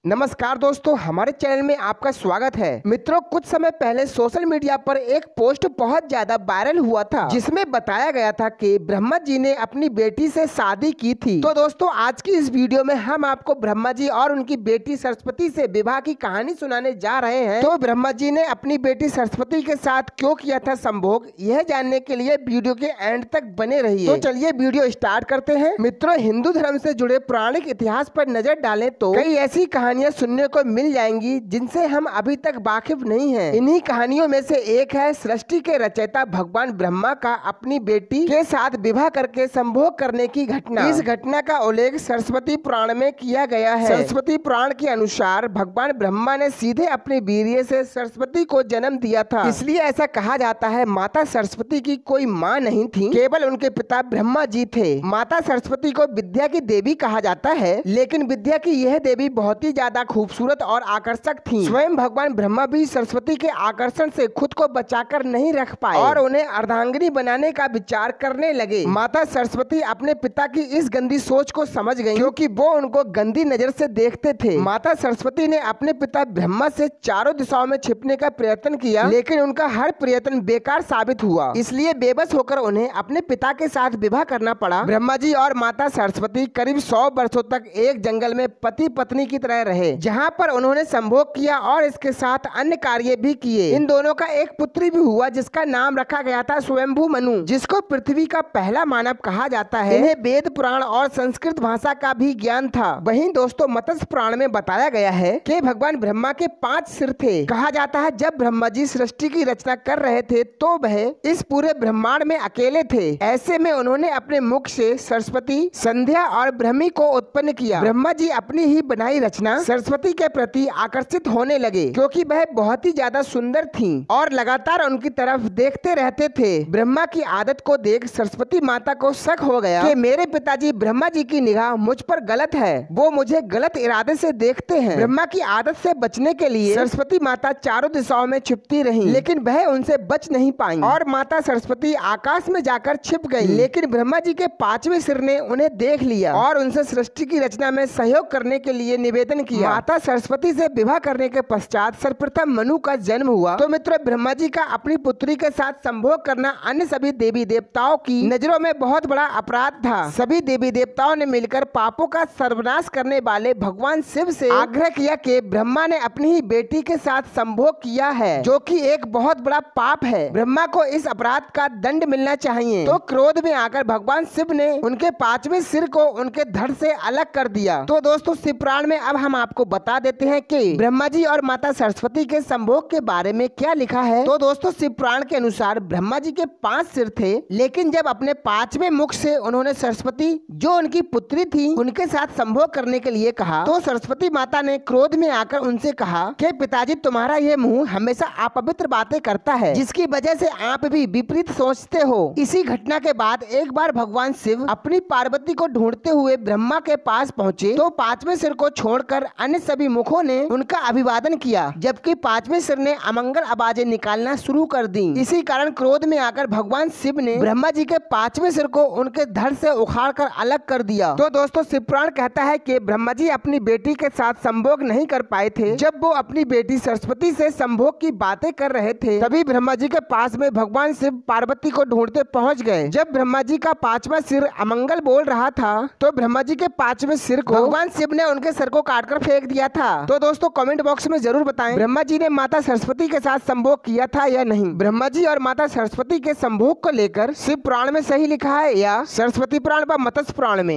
नमस्कार दोस्तों, हमारे चैनल में आपका स्वागत है। मित्रों, कुछ समय पहले सोशल मीडिया पर एक पोस्ट बहुत ज्यादा वायरल हुआ था, जिसमें बताया गया था कि ब्रह्मा जी ने अपनी बेटी से शादी की थी। तो दोस्तों, आज की इस वीडियो में हम आपको ब्रह्मा जी और उनकी बेटी सरस्वती से विवाह की कहानी सुनाने जा रहे हैं। तो ब्रह्मा जी ने अपनी बेटी सरस्वती के साथ क्यों किया था संभोग, यह जानने के लिए वीडियो के एंड तक बने रहिए। तो चलिए वीडियो स्टार्ट करते हैं। मित्रों, हिंदू धर्म से जुड़े पौराणिक इतिहास पर नजर डालें तो कई ऐसी कहानियां सुनने को मिल जाएंगी जिनसे हम अभी तक वाकिफ नहीं हैं। इन्हीं कहानियों में से एक है सृष्टि के रचयिता भगवान ब्रह्मा का अपनी बेटी के साथ विवाह करके संभोग करने की घटना। इस घटना का उल्लेख सरस्वती पुराण में किया गया है। सरस्वती पुराण के अनुसार भगवान ब्रह्मा ने सीधे अपने वीर्य से सरस्वती को जन्म दिया था, इसलिए ऐसा कहा जाता है माता सरस्वती की कोई माँ नहीं थी, केवल उनके पिता ब्रह्मा जी थे। माता सरस्वती को विद्या की देवी कहा जाता है, लेकिन विद्या की यह देवी बहुत ही ज्यादा खूबसूरत और आकर्षक थी। स्वयं भगवान ब्रह्मा भी सरस्वती के आकर्षण से खुद को बचाकर नहीं रख पाए और उन्हें अर्धांगिनी बनाने का विचार करने लगे। माता सरस्वती अपने पिता की इस गंदी सोच को समझ गईं, क्योंकि वो उनको गंदी नजर से देखते थे। माता सरस्वती ने अपने पिता ब्रह्मा से चारों दिशाओं में छिपने का प्रयत्न किया, लेकिन उनका हर प्रयत्न बेकार साबित हुआ। इसलिए बेबस होकर उन्हें अपने पिता के साथ विवाह करना पड़ा। ब्रह्मा जी और माता सरस्वती करीब 100 वर्षों तक एक जंगल में पति पत्नी की तरह रहे, जहाँ पर उन्होंने संभोग किया और इसके साथ अन्य कार्य भी किए। इन दोनों का एक पुत्री भी हुआ, जिसका नाम रखा गया था स्वयंभू मनु, जिसको पृथ्वी का पहला मानव कहा जाता है। इन्हें वेद पुराण और संस्कृत भाषा का भी ज्ञान था। वहीं दोस्तों, मत्स्य पुराण में बताया गया है कि भगवान ब्रह्मा के 5 सिर थे। कहा जाता है जब ब्रह्मा जी सृष्टि की रचना कर रहे थे तो वह इस पूरे ब्रह्मांड में अकेले थे। ऐसे में उन्होंने अपने मुख से सरस्वती, संध्या और ब्रह्मी को उत्पन्न किया। ब्रह्मा जी अपनी ही बनाई रचना सरस्वती के प्रति आकर्षित होने लगे, क्योंकि वह बहुत ही ज्यादा सुंदर थीं और लगातार उनकी तरफ देखते रहते थे। ब्रह्मा की आदत को देख सरस्वती माता को शक हो गया कि मेरे पिताजी ब्रह्मा जी की निगाह मुझ पर गलत है, वो मुझे गलत इरादे से देखते हैं। ब्रह्मा की आदत से बचने के लिए सरस्वती माता चारों दिशाओं में छिपती रहीं, लेकिन वह उनसे बच नहीं पाई और माता सरस्वती आकाश में जाकर छिप गई। लेकिन ब्रह्मा जी के 5वें सिर ने उन्हें देख लिया और उनसे सृष्टि की रचना में सहयोग करने के लिए निवेदन किया। माता सरस्वती से विवाह करने के पश्चात सर्वप्रथम मनु का जन्म हुआ। तो मित्रों, ब्रह्मा जी का अपनी पुत्री के साथ संभोग करना अन्य सभी देवी देवताओं की नजरों में बहुत बड़ा अपराध था। सभी देवी देवताओं ने मिलकर पापों का सर्वनाश करने वाले भगवान शिव से आग्रह किया कि ब्रह्मा ने अपनी ही बेटी के साथ संभोग किया है, जो कि एक बहुत बड़ा पाप है। ब्रह्मा को इस अपराध का दंड मिलना चाहिए। तो क्रोध में आकर भगवान शिव ने उनके 5वें सिर को उनके धड़ से अलग कर दिया। तो दोस्तों, शिव पुराण में अब हम आपको बता देते हैं कि ब्रह्मा जी और माता सरस्वती के संभोग के बारे में क्या लिखा है। तो दोस्तों, शिव पुराण के अनुसार ब्रह्मा जी के 5 सिर थे, लेकिन जब अपने 5वें मुख से उन्होंने सरस्वती, जो उनकी पुत्री थी, उनके साथ संभोग करने के लिए कहा, तो सरस्वती माता ने क्रोध में आकर उनसे कहा कि पिताजी, तुम्हारा ये मुंह हमेशा अपवित्र बातें करता है, जिसकी वजह से आप भी विपरीत सोचते हो। इसी घटना के बाद एक बार भगवान शिव अपनी पार्वती को ढूंढते हुए ब्रह्मा के पास पहुँचे, तो 5वें सिर को छोड़कर अन्य सभी मुखों ने उनका अभिवादन किया, जबकि 5वें सिर ने अमंगल आवाजें निकालना शुरू कर दी। इसी कारण क्रोध में आकर भगवान शिव ने ब्रह्मा जी के 5वें सिर को उनके धड़ से उखाड़कर अलग कर दिया। तो दोस्तों, शिव पुराण कहता है कि ब्रह्मा जी अपनी बेटी के साथ संभोग नहीं कर पाए थे। जब वो अपनी बेटी सरस्वती से संभोग की बातें कर रहे थे, तभी ब्रह्मा जी के पास में भगवान शिव पार्वती को ढूंढते पहुँच गए। जब ब्रह्मा जी का 5वां सिर अमंगल बोल रहा था, तो ब्रह्मा जी के 5वें सिर को भगवान शिव ने उनके सर को काटकर फेंक दिया था। तो दोस्तों, कमेंट बॉक्स में जरूर बताएं, ब्रह्मा जी ने माता सरस्वती के साथ संभोग किया था या नहीं। ब्रह्मा जी और माता सरस्वती के संभोग को लेकर शिव पुराण में सही लिखा है या सरस्वती पुराण व मत्स्य पुराण में।